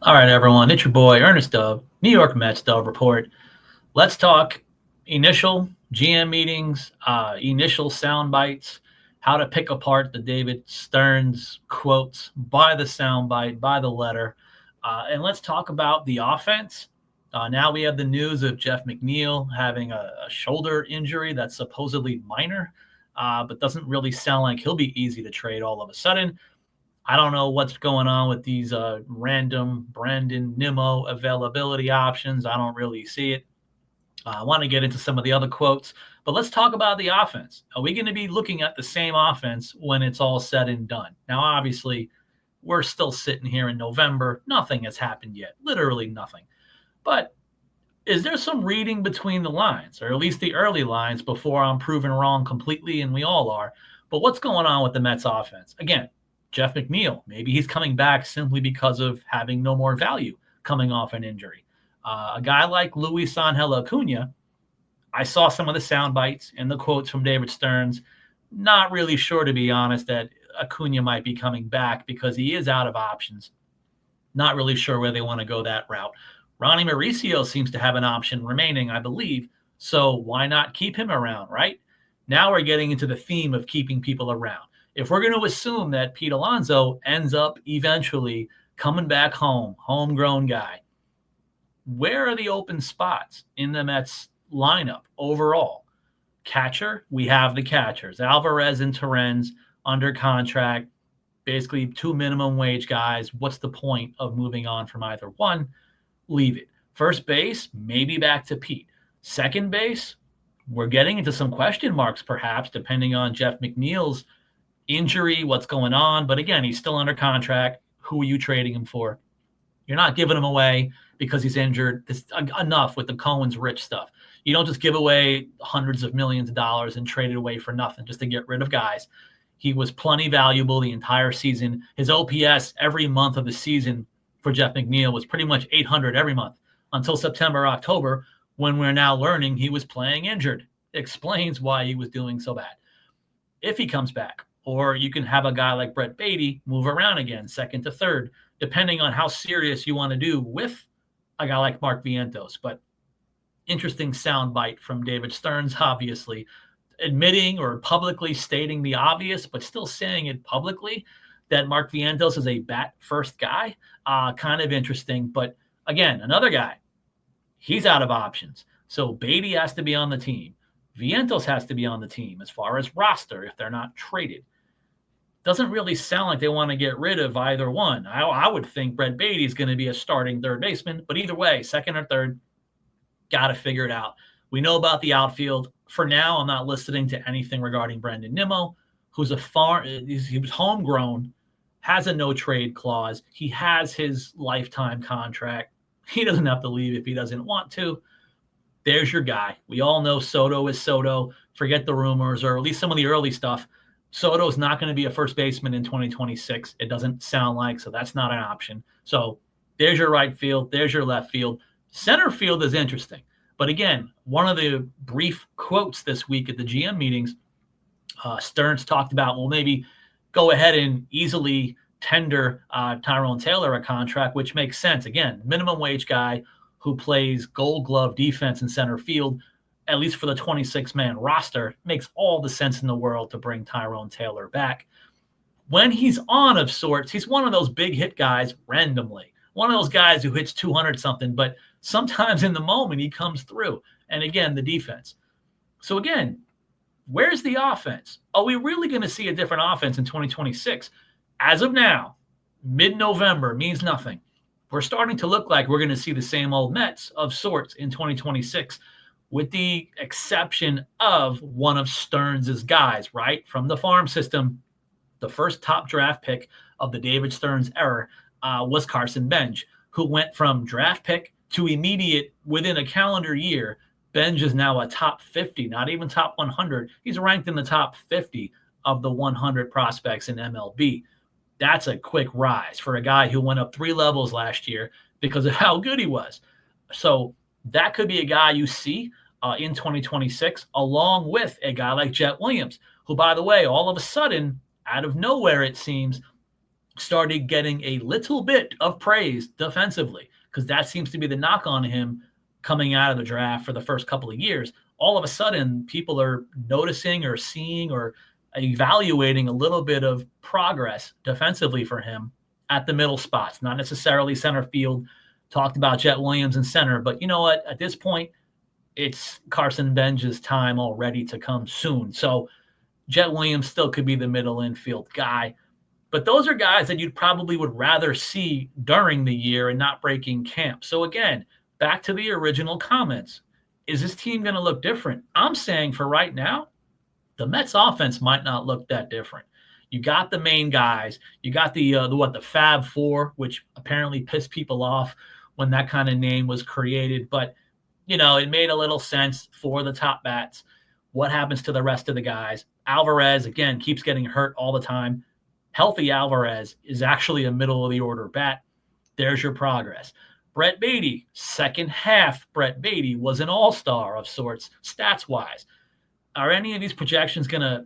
All right, everyone. It's your boy Ernest Dove, New York Mets Dove Report. Let's talk initial GM meetings, initial sound bites, how to pick apart the David Stearns quotes by the soundbite, by the letter, and let's talk about the offense. Now we have the news of Jeff McNeil having a shoulder injury that's supposedly minor, but doesn't really sound like he'll be easy to trade all of a sudden. I don't know what's going on with these random Brandon Nimmo availability options. I don't really see it. I want to get into some of the other quotes, but let's talk about the offense. Are we going to be looking at the same offense when it's all said and done? Now, obviously, we're still sitting here in November. Nothing has happened yet, literally nothing. But is there some reading between the lines, or at least the early lines, before I'm proven wrong completely, and we all are? But what's going on with the Mets offense? Again, Jeff McNeil, maybe he's coming back simply because of having no more value coming off an injury. A guy like Luis Angel Acuna, I saw some of the sound bites and the quotes from David Stearns. Not really sure, to be honest, that Acuna might be coming back because he is out of options. Not really sure where they want to go that route. Ronnie Mauricio seems to have an option remaining, I believe. So why not keep him around, right? Now we're getting into the theme of keeping people around. If we're going to assume that Pete Alonso ends up eventually coming back home, homegrown guy, where are the open spots in the Mets lineup overall? Catcher, we have the catchers, Alvarez and Torrens under contract, basically two minimum wage guys. What's the point of moving on from either one? Leave it. First base, maybe back to Pete. Second base, we're getting into some question marks, perhaps, depending on Jeff McNeil's injury, what's going on. But again, he's still under contract. Who are you trading him for? You're not giving him away because he's injured. It's enough with the Cohen's rich stuff. You don't just give away hundreds of millions of dollars and trade it away for nothing just to get rid of guys. He was plenty valuable the entire season. His OPS every month of the season for Jeff McNeil was pretty much 800 every month until September, October, when we're now learning he was playing injured. It explains why he was doing so bad. If he comes back, or you can have a guy like Brett Baty move around again, second to third, depending on how serious you want to do with a guy like Mark Vientos. But interesting soundbite from David Stearns, obviously, admitting or publicly stating the obvious, but still saying it publicly that Mark Vientos is a bat first guy. Kind of interesting. But again, another guy, he's out of options. So Baty has to be on the team. Vientos has to be on the team as far as roster if they're not traded. Doesn't really sound like they want to get rid of either one. I would think Brett Baty is going to be a starting third baseman, but either way, second or third, got to figure it out. We know about the outfield. For now, I'm not listening to anything regarding Brandon Nimmo, who's he was homegrown, has a no trade clause. He has his lifetime contract. He doesn't have to leave if he doesn't want to. There's your guy. We all know Soto is Soto. Forget the rumors, or at least some of the early stuff. Soto's not going to be a first baseman in 2026. It doesn't sound like, so that's not an option. So there's your right field. There's your left field. Center field is interesting. But again, one of the brief quotes this week at the GM meetings, Stearns talked about, well, maybe go ahead and easily tender Tyrone Taylor a contract, which makes sense. Again, minimum wage guy who plays gold glove defense in center field, at least for the 26-man roster, makes all the sense in the world to bring Tyrone Taylor back. When he's on of sorts, he's one of those big hit guys randomly. One of those guys who hits 200 something, but sometimes in the moment he comes through. And again, the defense. So again, where's the offense? Are we really going to see a different offense in 2026? As of now, mid-November means nothing. We're starting to look like we're going to see the same old Mets of sorts in 2026, with the exception of one of Stearns' guys, right? From the farm system, the first top draft pick of the David Stearns era was Carson Bench, who went from draft pick to immediate within a calendar year. Bench is now a top 50, not even top 100. He's ranked in the top 50 of the 100 prospects in MLB. That's a quick rise for a guy who went up 3 levels last year because of how good he was. So that could be a guy you see in 2026, along with a guy like Jet Williams, who, by the way, all of a sudden, out of nowhere, it seems, started getting a little bit of praise defensively, because that seems to be the knock on him coming out of the draft for the first couple of years. All of a sudden, people are noticing or seeing or evaluating a little bit of progress defensively for him at the middle spots, not necessarily center field. Talked about Jet Williams in center, but you know what? At this point, it's Carson Benj's time already to come soon. So Jet Williams still could be the middle infield guy. But those are guys that you probably would rather see during the year and not breaking camp. So again, back to the original comments. Is this team going to look different? I'm saying for right now, the Mets offense might not look that different. You got the main guys. You got the Fab Four, which apparently pissed people off when that kind of name was created. But, it made a little sense for the top bats. What happens to the rest of the guys? Alvarez, again, keeps getting hurt all the time. Healthy Alvarez is actually a middle-of-the-order bat. There's your progress. Brett Baty, second half Brett Baty was an all-star of sorts, stats-wise. Are any of these projections going to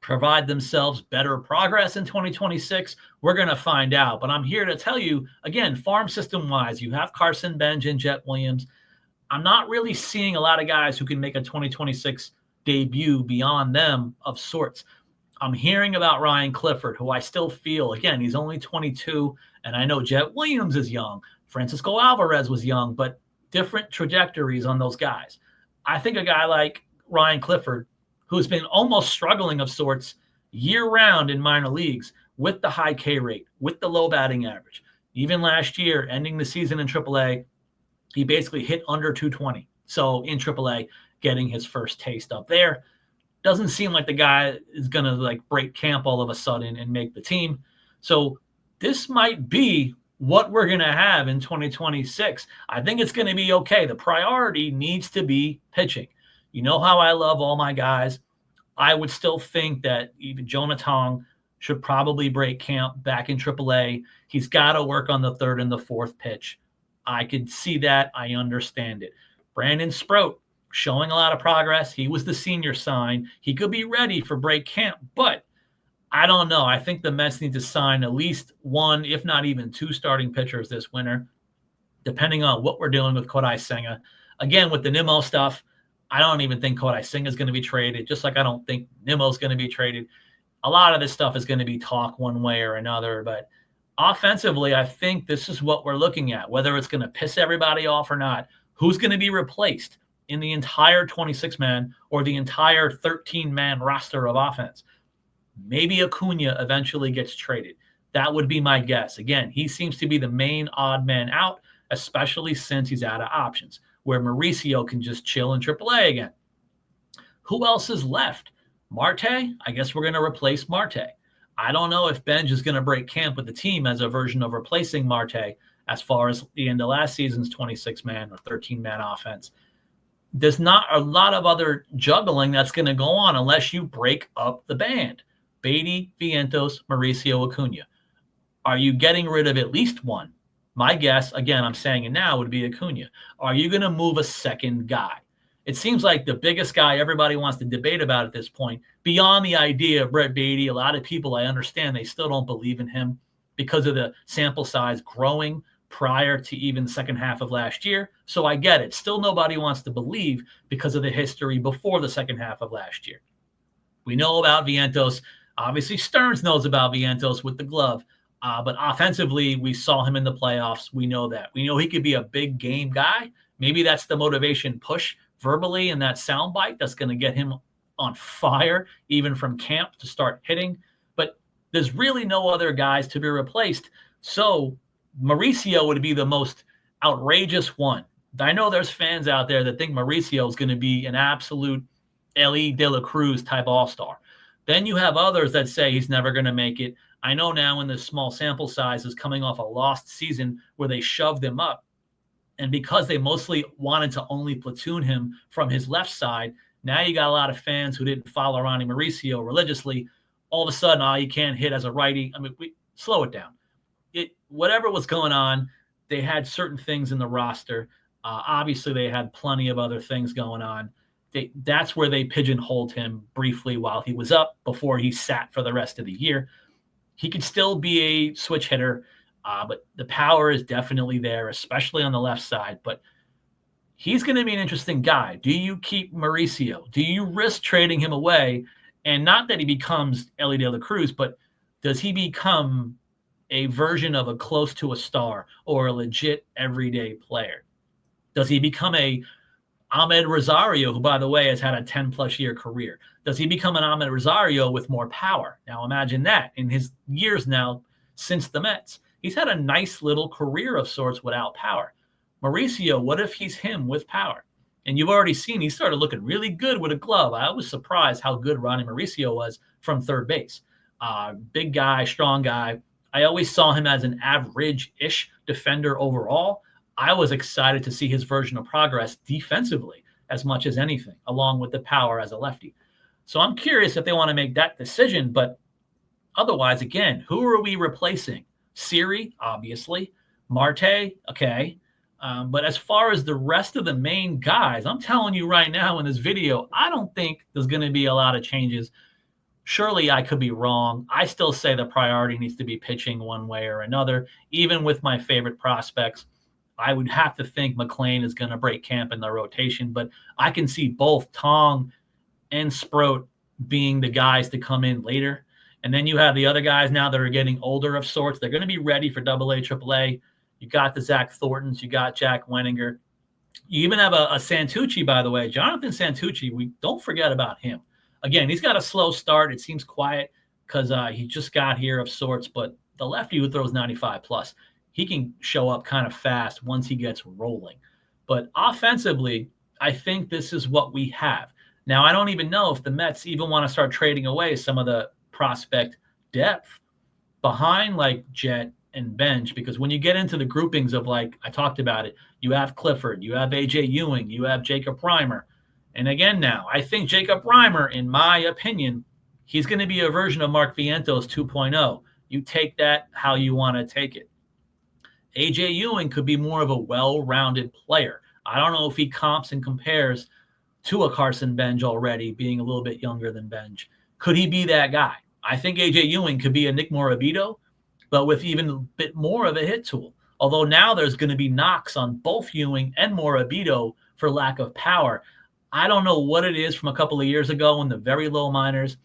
provide themselves better progress in 2026? We're going to find out. But I'm here to tell you, again, farm system-wise, you have Carson Benj and Jet Williams. I'm not really seeing a lot of guys who can make a 2026 debut beyond them of sorts. I'm hearing about Ryan Clifford, who I still feel, again, he's only 22, and I know Jet Williams is young. Francisco Alvarez was young, but different trajectories on those guys. I think a guy like Ryan Clifford, who's been almost struggling of sorts year-round in minor leagues with the high K rate, with the low batting average. Even last year, ending the season in AAA, he basically hit under 220. So in AAA, getting his first taste up there. Doesn't seem like the guy is going to break camp all of a sudden and make the team. So this might be what we're going to have in 2026. I think it's going to be okay. The priority needs to be pitching. You know how I love all my guys. I would still think that even Jonah Tong should probably break camp back in AAA. He's got to work on the third and the fourth pitch. I could see that. I understand it. Brandon Sproat, showing a lot of progress. He was the senior sign. He could be ready for break camp, but I don't know. I think the Mets need to sign at least one, if not even two starting pitchers this winter, depending on what we're doing with Kodai Senga. Again, with the Nimmo stuff, I don't even think Kodai Senga is going to be traded, just like I don't think Nimmo is going to be traded. A lot of this stuff is going to be talk one way or another, but offensively, I think this is what we're looking at, whether it's going to piss everybody off or not. Who's going to be replaced in the entire 26-man or the entire 13-man roster of offense? Maybe Acuna eventually gets traded. That would be my guess. Again, he seems to be the main odd man out, especially since he's out of options, where Mauricio can just chill in AAA again. Who else is left? Marte? I guess we're going to replace Marte. I don't know if Benj is going to break camp with the team as a version of replacing Marte as far as the end of last season's 26-man or 13-man offense. There's not a lot of other juggling that's going to go on unless you break up the band. Baty, Vientos, Mauricio, Acuna. Are you getting rid of at least one? My guess, again, I'm saying it now, would be Acuna. Are you going to move a second guy? It seems like the biggest guy everybody wants to debate about at this point, beyond the idea of Brett Baty, a lot of people, I understand, they still don't believe in him because of the sample size growing prior to even the second half of last year. So I get it. Still nobody wants to believe because of the history before the second half of last year. We know about Vientos. Obviously, Stearns knows about Vientos with the glove. But offensively, we saw him in the playoffs. We know that. We know he could be a big game guy. Maybe that's the motivation push verbally and that soundbite that's going to get him on fire, even from camp, to start hitting. But there's really no other guys to be replaced. So Mauricio would be the most outrageous one. I know there's fans out there that think Mauricio is going to be an absolute Ellie De La Cruz type all-star. Then you have others that say he's never going to make it. I know now in this small sample size is coming off a lost season where they shoved him up. And because they mostly wanted to only platoon him from his left side, now you got a lot of fans who didn't follow Ronnie Mauricio religiously. All of a sudden, you can't hit as a righty. I mean, slow it down. Whatever was going on, they had certain things in the roster. Obviously, they had plenty of other things going on. That's where they pigeonholed him briefly while he was up before he sat for the rest of the year. He could still be a switch hitter, but the power is definitely there, especially on the left side. But he's going to be an interesting guy. Do you keep Mauricio? Do you risk trading him away? And not that he becomes Elly De La Cruz, but does he become a version of a close to a star or a legit everyday player? Does he become a Ahmed Rosario, who, by the way, has had a 10-plus year career? Does he become an Ahmed Rosario with more power? Now, imagine that in his years now since the Mets. He's had a nice little career of sorts without power. Mauricio, what if he's him with power? And you've already seen he started looking really good with a glove. I was surprised how good Ronnie Mauricio was from third base. Big guy, strong guy. I always saw him as an average-ish defender overall. I was excited to see his version of progress defensively as much as anything, along with the power as a lefty. So I'm curious if they want to make that decision. But otherwise, again, who are we replacing? Siri, obviously. Marte, okay. But as far as the rest of the main guys, I'm telling you right now in this video, I don't think there's going to be a lot of changes. Surely I could be wrong. I still say the priority needs to be pitching one way or another. Even with my favorite prospects, I would have to think McLean is going to break camp in the rotation. But I can see both Tong and Sproat being the guys to come in later. And then you have the other guys now that are getting older of sorts. They're going to be ready for AA, AAA. You got the Zach Thorntons. You got Jack Wenninger. You even have a Santucci, by the way. Jonathan Santucci, we don't forget about him. Again, he's got a slow start. It seems quiet because he just got here of sorts. But the lefty who throws 95+, he can show up kind of fast once he gets rolling. But offensively, I think this is what we have. Now, I don't even know if the Mets even want to start trading away some of the prospect depth behind like Jet and Bench, because when you get into the groupings of, like I talked about it, you have Clifford, you have AJ Ewing, you have Jacob Reimer. And again, now I think Jacob Reimer, in my opinion, he's going to be a version of Mark Vientos 2.0. You take that how you want to take it. AJ Ewing could be more of a well-rounded player. I don't know if he comps and compares to a Carson Bench already, being a little bit younger than Bench. Could he be that guy? I think AJ Ewing could be a Nick Morabito, but with even a bit more of a hit tool. Although now there's going to be knocks on both Ewing and Morabito for lack of power. I don't know what it is from a couple of years ago in the very low minors.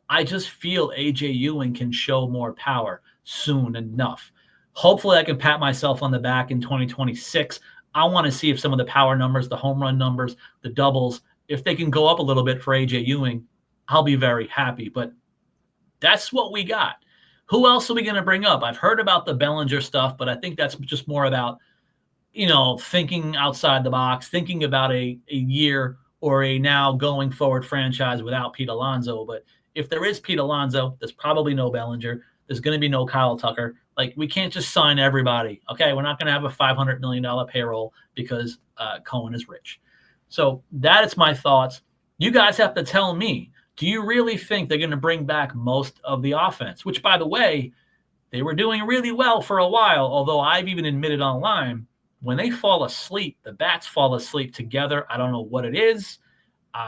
I just feel AJ Ewing can show more power soon enough. Hopefully I can pat myself on the back in 2026. I want to see if some of the power numbers, the home run numbers, the doubles, if they can go up a little bit for AJ Ewing, I'll be very happy. But that's what we got. Who else are we going to bring up? I've heard about the Bellinger stuff, but I think that's just more about, thinking outside the box, thinking about a year or a now going forward franchise without Pete Alonso. But if there is Pete Alonso, there's probably no Bellinger. There's going to be no Kyle Tucker. Like, we can't just sign everybody. Okay, we're not going to have a $500 million payroll because Cohen is rich. So that is my thoughts. You guys have to tell me, do you really think they're going to bring back most of the offense? Which, by the way, they were doing really well for a while, although I've even admitted online, when they fall asleep, the bats fall asleep together. I don't know what it is,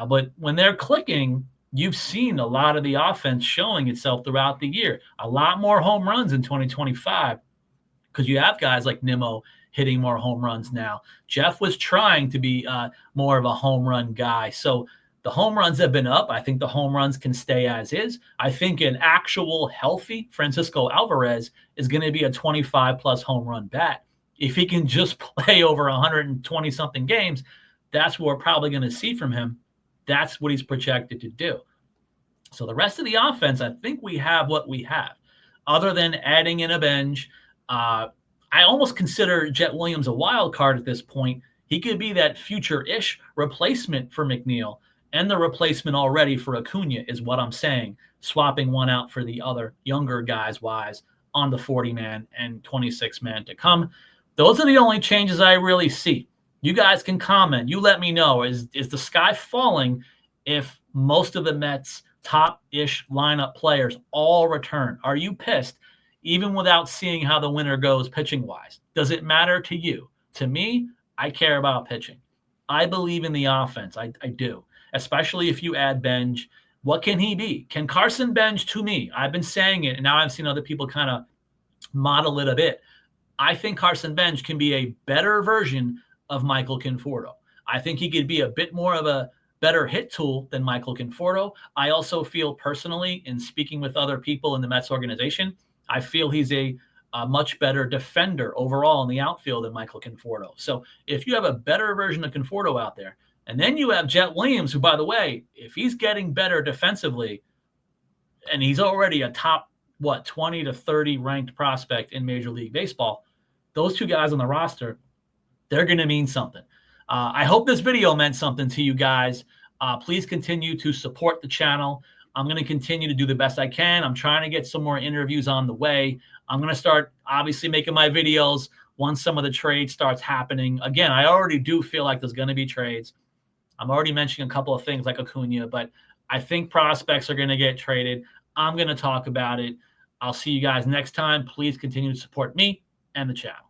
but when they're clicking, you've seen a lot of the offense showing itself throughout the year. A lot more home runs in 2025 because you have guys like Nimmo hitting more home runs now. Jeff was trying to be more of a home run guy. So the home runs have been up. I think the home runs can stay as is. I think an actual healthy Francisco Alvarez is going to be a 25+ home run bat. If he can just play over 120-something games, that's what we're probably going to see from him. That's what he's projected to do. So the rest of the offense, I think we have what we have. Other than adding in a Bench, I almost consider Jet Williams a wild card at this point. He could be that future-ish replacement for McNeil, and the replacement already for Acuna is what I'm saying, swapping one out for the other younger guys-wise on the 40-man and 26-man to come. Those are the only changes I really see. You guys can comment. You let me know. Is the sky falling if most of the Mets' top-ish lineup players all return? Are you pissed, even without seeing how the winter goes pitching-wise? Does it matter to you? To me, I care about pitching. I believe in the offense. I do, especially if you add Bench. What can he be? Can Carson Bench, to me, I've been saying it, and now I've seen other people kind of model it a bit. I think Carson Bench can be a better version of Michael Conforto. I think he could be a bit more of a better hit tool than Michael Conforto. I also feel personally, in speaking with other people in the Mets organization, I feel he's a much better defender overall in the outfield than Michael Conforto. So if you have a better version of Conforto out there, and then you have Jet Williams, who, by the way, if he's getting better defensively, and he's already a top, 20 to 30 ranked prospect in Major League Baseball, those two guys on the roster, they're going to mean something. I hope this video meant something to you guys. Please continue to support the channel. I'm going to continue to do the best I can. I'm trying to get some more interviews on the way. I'm going to start, obviously, making my videos once some of the trade starts happening. Again, I already do feel like there's going to be trades. I'm already mentioning a couple of things like Acuna, but I think prospects are going to get traded. I'm going to talk about it. I'll see you guys next time. Please continue to support me and the channel.